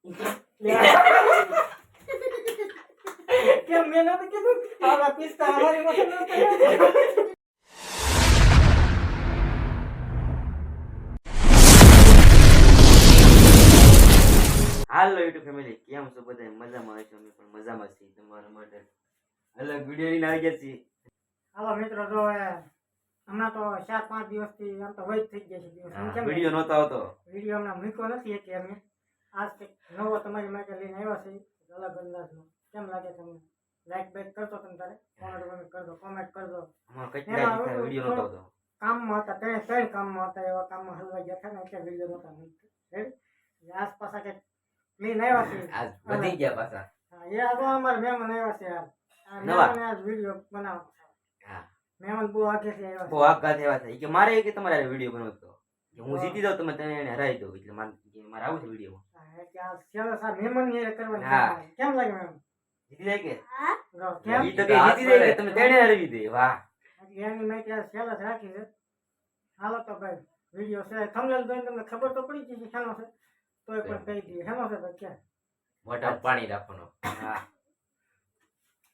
કેમ મેં નતું કીધું આપણા પિસ્તા અમારી પાસે નહોતા. હાલો યુટ્યુબ ફેમિલી, કેમ છો બધા? મજામાં હશો? અમે પણ મજામાં છીએ. તમારા માટે અલગ વિડીયો લઈને આવી ગયા છીએ. હાલો મિત્રો, જો હમણાં તો 4-5 દિવસથી આમ તો વૈધ થઈ ગયા છે દિવસ. કેમ વિડીયો નહોતો આવતો. વિડીયો હમણાં મૂક્યો નથી એટલે અમે આજ નવો તમારી માટે લઈને આવ્યા છે અલગ અંદાજનો. કેમ લાગે તમને? લાઈક બાઈક કરજો, તમે તારે કોમેન્ટ કરજો, કોમેન્ટ કરજો. અમારો કેટલા વિડીયો નહોતો આવતો. કામમાં હતા, ત્રણ કામમાં હતા, એવા કામમાં હલવાઈ ગયા હતા ને એટલે વિડીયો નહોતા મૂકતા. રેડી આસપાસ કે લઈને આવ્યા છે આજ વધી ગયા પાછા. હા, એ આ તો અમારા મહેમાન આવ્યા છે યાર. આ નવા. મહેમાને આજ વિડીયો બનાવવાનો છે. હા, મહેમાન બહુ આગેથી આવ્યા બહુ આપઘાત એવા થાય કે મારે કે તમારે વિડીયો બનાવતો હતો. કે હું જીતી જાઉં તમે એને હરાવી દો એટલે મારે આવું છે વિડીયો. હા, એટલે આ સેલો સા મહેમાન ને કરવાની હા. છે. કેમ લાગે મહેમાન? જીતી જાય કે જો કેમ? ઈ તો કે જીતી જાય કે તમે તેને હરાવી દે. વાહ, એટલે એની મેં ત્યાં સેલો જ રાખી છે. હાલો તો ભાઈ વિડીયો છે થંબનેલ જોઈને તમને ખબર તો પડી ગઈ છે શેનો છે. તોય પણ કહી દઈએ શેનો છે ભાઈ ક્યાં? મોઢા પાણી રાખવાનો. હા,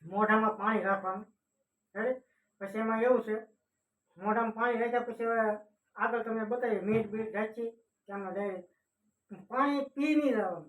મોઢામાં પાણી રાખવાનું. રેડી? પછી એમાં એવું છે મોઢામાં પાણી રાખ્યા પછી હવે આગળ તમને બતાવીએ મીઠ બીટ રાખી ત્યાંમાં ડાયરેક્ટ પાણી પી નહીં જવાનું.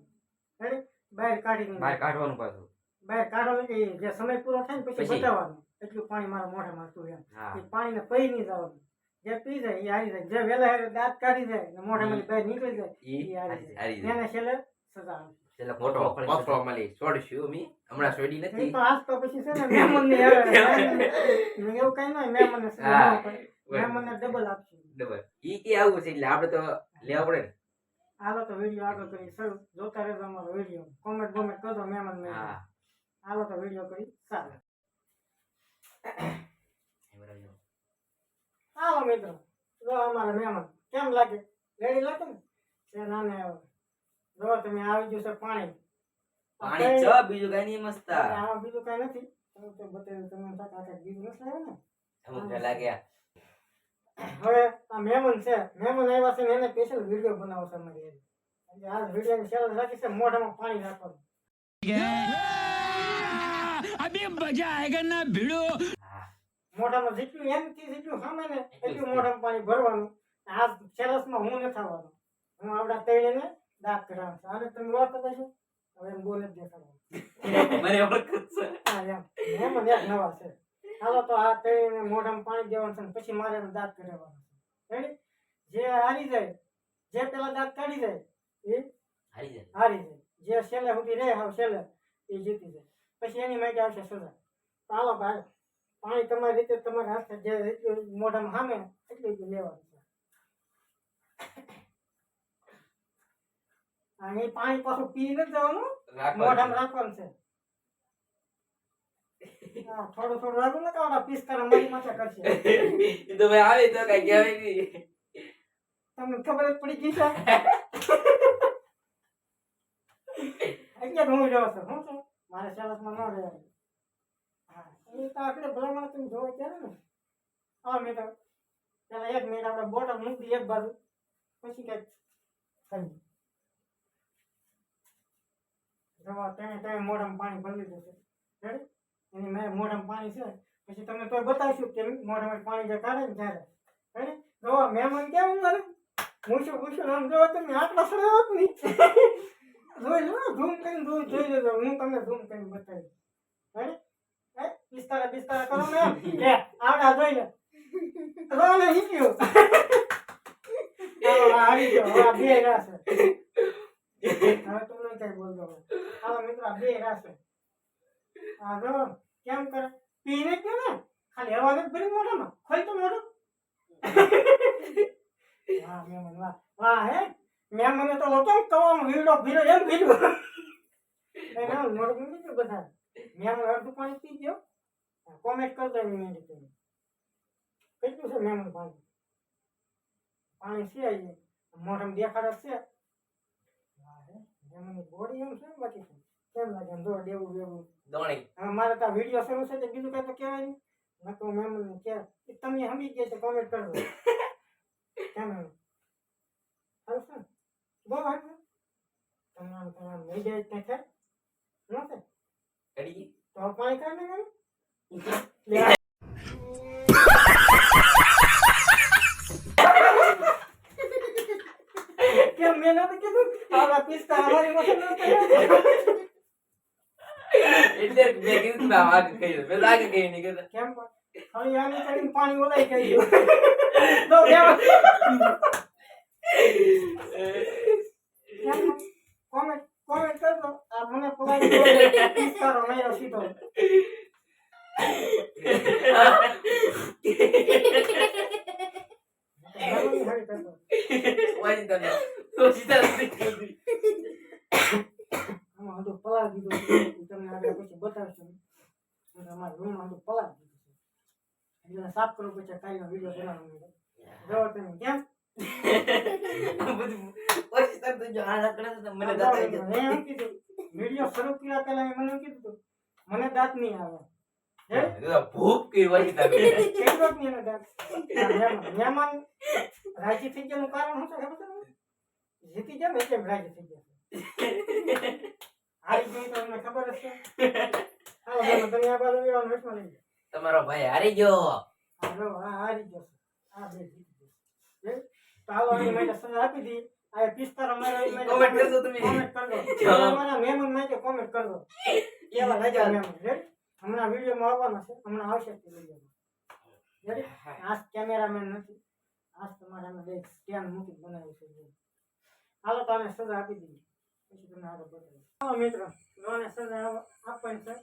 રેડી? બહાર કાઢી નહીં બહાર કાઢવાનું પાછું. બહાર કાઢવાનું એટલે જે સમય પૂરો થાય ને પછી પછી. બતાવવાનું એટલું પાણી મારા મોઢામાં હતું એમ. હા, એ પાણીને પી નહીં જવાનું. જે પી જાય એ હારી જાય. જે વહેલા હારે દાંત કાઢી જાય ને મોઢામાંથી બહાર નીકળી જાય ઈ એ હારી જાય. હારી જાય. એને છેલ્લે સજા આવે. છેલ્લે મોટો પકડી પકડો મળી છોડશું મી હમણાં છોડી એ નથી તો આજ તો પછી છે ને મહેમાનને એવું કઈ નહીં મહેમાનને સજા હા. ન પડે. મહેમાનને ડબલ આપશું. ડબલ ઈ કે આવું છે એટલે આપણે તો લેવા પડે ને. હાલો તો વિડીયો આગળ કરી શરૂ. જોતા રહેજો અમારો વિડીયો. કોમેન્ટ બોમેન્ટ કરજો મહેમાન. હા, હાલો તો વિડીયો કરી સારું. હાલો મિત્રો, જો અમારા મહેમાન કેમ લાગે? રેડી લાગે ને? છે નાને આવ્યો. જો તમે આવી ગયું છે પાણી. પાણી છ બીજું કઈ નહીં મસ્ત. આમાં બીજું કઈ નથી. તમે તો બતાવ્યું તમે કાકા બીજું નથી આવ્યું ને. અમુક ને લાગ્યા. હવે આ મહેમાન છે, મહેમાન આવ્યા છે ને એને સ્પેશિયલ વિડીયો બનાવો છે અમારી હારે. એટલે આ વિડીયોની ચેલેન્જ રાખી છે મોઢામાં પાણી રાખવાનું. अभी मजा आएगा ना भिड़ो. હા, મોઢામાં જેટલું એમથી જેટલું સામે ને એટલું મોઢામાં પાણી ભરવાનું. આ ચેલેન્જમાં હું નથી આવવાનો. હું આવડા તળીને દાંત કઢાવું છું. આને તમે ઓળખતા છો? હવે એમ બોલે જ દેખાડવાનું. મને ઓળખ છે. હા એમ મહેમાન એક નવા છે. હાલો તો આ તળીને મોઢામાં પાણી દેવાનું છે ને પછી મારે એનું દાંત કઢાવવાનું છે. રેડી? જે હારી જાય, જે પેલા દાંત કાઢી જાય એ હારી જાય. હારી જાય. જે છેલ્લે સુધી રહે હાવ છેલ્લે એ જીતી જાય. પછી એની માટે આવશે સજા. તો હાલો ભાઈ પાણી તમારી રીતે તમારા હાથે જે એટલું મોઢામાં સામે એટલું જ લેવાનું છે. અને એ પાણી પાછું પી નથી જવાનું, મોઢામાં રાખવાનું છે. હા, થોડું થોડું રાખું ને તો ઓલા પિસ્તા મારી માથે કરશે. ઈ તો ભાઈ આવે તો કઈ કહેવાય નહીં. તમને ખબર જ પડી ગઈ છે. એટલે જ હું જોઉં છું. શું છે મારે સેલસમાં ન રહેવાનું. હા, એ તો આપણે ભલામણ તમે જોવો ત્યારે ને. હા મેડમ, પેલા 1 મિનિટ આપણે બોટલ મૂકી એક બાજુ પછી કંઈક થઈ. જવા ત્યાં મોઢામાં પાણી ભરી લીધું છે. રેડી? એની મેં મોઢામાં પાણી છે પછી તમને તો બતાવીશું કે મોઢામાં પાણી જે કાઢે ને ત્યારે. રેડી? જોવા મહેમાન કેમ મારે મૂછું આમ જોવો તમે આટલા સડ્યો જ નહીં. જોઈ લો ઝૂમ કરીને જોઈ લેજો. હું તમને ઝૂમ કરીને બતાવીશ. રેડી? પિસ્તારા કરો ને લે આવડા જોઈ લે. રોને હીક્યો. આવી ગયો. આ બે રાશે. હવે તમને કઈ બોલતો હવે. હાલો મિત્રો આ બે રાશે. આ જો કેમ કરે પીને કે ને ખાલી હવા જ ભરી મોઢામાં. ખોલ તો મોઢું. વાહ મહેમાન વાહ. વાહ હે મહેમાને તો લોકો કવામાં વીડો ભીડો એમ ભીડો. એના મોઢું મૂકી દો બધા. મહેમાન અડધું પાણી પી ગયો. કોમેન્ટ કરજો એની મેં તમે કેટલું છે મહેમાન પાણી. પાણી છે અહીંયા મોઢામાં દેખાડે છે. વાહ હે મહેમાનની બોડી એમ છે ને બાકી છે. કેમ લાગે એમ જો દેવું દેવું. દોણી. હવે મારે તો વિડીયો શરૂ છે તો બીજું કઈ તો કહેવાય નહીં. મેં તો મહેમાનને કે તમે સમજી ગયા છે કોમેન્ટ કરજો. કેમ સારું છે ને? બહુ હારું છે. તમે આમ લઈ જાય ત્યાં થાય ન થાય કરી તો પાણી કાઢી નાખે કેમ મેં નથી કીધું આપણા પિસ્તા અમારી પાસે નહોતા. એટલે મેં કીધું તમે આગ કહી મેં લાગે કહી નહીં કીધું કેમ પણ હવે આની કરીને પાણી ઓલાઈ ગયું તો કેમ કોમેન્ટ કોમેન્ટ કરજો આ મને પોલાઈ પિસ્તારો મેળો સીધો હરી કરજો વાજી તને તો સીધા કીધું આમાં બધું પલાળી દીધું છે. હું તમને આગળ પછી બતાવશું અને અમારા રૂમમાં બધું પલાળી દીધું છે એટલે સાફ કરવું પછી કાલનો વિડીયો બનાવવાનો જો તમે કેમ બધું પછી તને જો આ કરે તો મને દાતા આવી મેં એમ કીધું વિડીયો શરૂ કર્યા પહેલા મેં મને એમ કીધું હતું, મને દાંત નહીં આવે હે ગયા ભૂખ કરી વાજી તને કેટલો જ નહીં એને દાંત મહેમાન રાજી થઈ ગયાનું કારણ શું છે ખબર છે તમને? જીતી ગયા ને એટલે રાજી થઈ ગયા હારી ગઈ તો અમને ખબર જ છે હાલો તમે આ બાજુ લેવાનું વચમાં લઈ જાઓ. તમારો ભાઈ હારી ગયો હા લો હા હારી ગયો છે આ બે જીતી ગયો તો હાલો એની માટે સજા આપી દી આ પિસ્તારો મારા એની માટે Comment કરજો તમે. comment કરજો અમારા મહેમાન માટે comment કરજો એવા રાજા મહેમાન રેડી હમણાં વિડીયોમાં આવવાના છે હમણાં આવશે તે વિડીયોમાં રેડી આ કેમેરામેન નથી આ તમારે અમે બે સ્ટેન્ડ મૂકી બનાવ્યું છે હાલો તો આને સજા આપી દીધી પછી તમને આગળ બતાવીશ હાલો મિત્રો લોને સજા આપવાની છે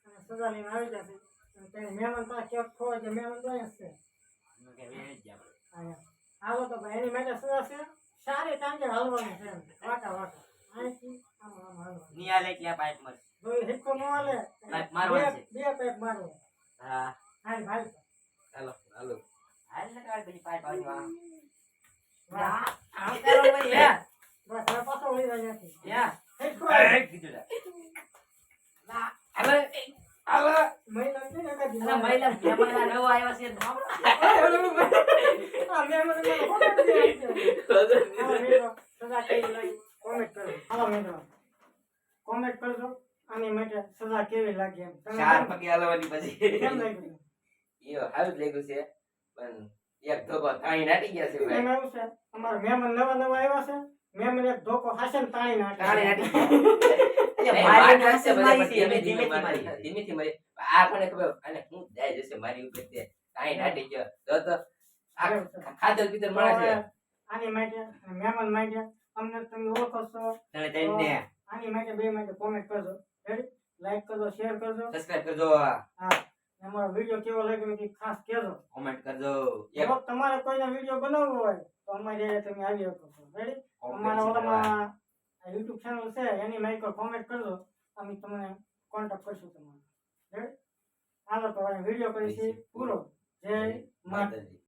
અને સજા લઈને આવી જશે અને તેને મહેમાન પાસે ક્યાંક ખોવાય છે મહેમાન તો અહીંયા જ છે અહીંયા. હાલો તો ભાઈ એની માટે સજા છે સારી ટાંગે હાલવાનું છે એમ. વાટા વાટા અહીંથી આમ આમ હાલવાનું નિયાલે ક્યાં પાઇપ મર જો એ હિક્કો ન હાલે પાઇપ મારવાનો છે. બે પાઇપ મારો હા હાલ ભાઈ હાલો હાલો હાલ ને કાઢ પછી પાઇપ આવજો આ વાહ આમ કરો ભાઈ લે બસ હવે પાછો લઈ જાય ત્યાંથી. યા હિક્કો કીધું લે ના હાલો હાલો મહિલા છે ને કાઢી અલા મહિલા મહેમાન નવો આવ્યો છે આ મહેમાન મને ખોટું નથી હાલો મિત્રો સજા કેવી લાગી કોમેન્ટ કરો હાલો મિત્રો કોમેન્ટ કરજો આની માટે સજા કેવી લાગી એમ તમે ચાર પગે હાલવાની પછી કેમ લાગ્યું યો હાલ લાગ્યું છે પણ એક ધોકો તાણી નાટી ગયા છે એમ ભાઈ એવું છે અમારા મહેમાન નવા નવા આવ્યા છે મહેમાન એક ધોકો હાસે ને તાણી નાખે તાણી નાટી મારી પાસે મારી છે ધીમે ધીમે ધીમે મારી મારી ધીમે ધીમે આ કોને ખબર અને હું જાય જશે મારી ઉપર તે તાણી નાટી ગયો તો આ ખાધર પીધર માણસ છે આની માટે મહેમાન માટે અમને તમે ઓળખો છો તને તને આની માટે બે માટે કોમેન્ટ કરજો રેડી લાઈક કરજો શેર કરજો સબસ્ક્રાઇબ કરજો હા અમારો વિડીયો કેવો લાગ્યો એ ખાસ કહેજો કોમેન્ટ કરજો જો તમારે કોઈનો વિડીયો બનાવવો હોય તો અમારે તમે આવી શકો છો રેડી અમારા ઓલામાં YouTube ચેનલ છે એની માઈક કોમેન્ટ કરજો અમે તમને કોન્ટેક્ટ કરશું તમારે રેડી હાલો તો વિડીયો કરીશું પૂરો જય માતા માતાજી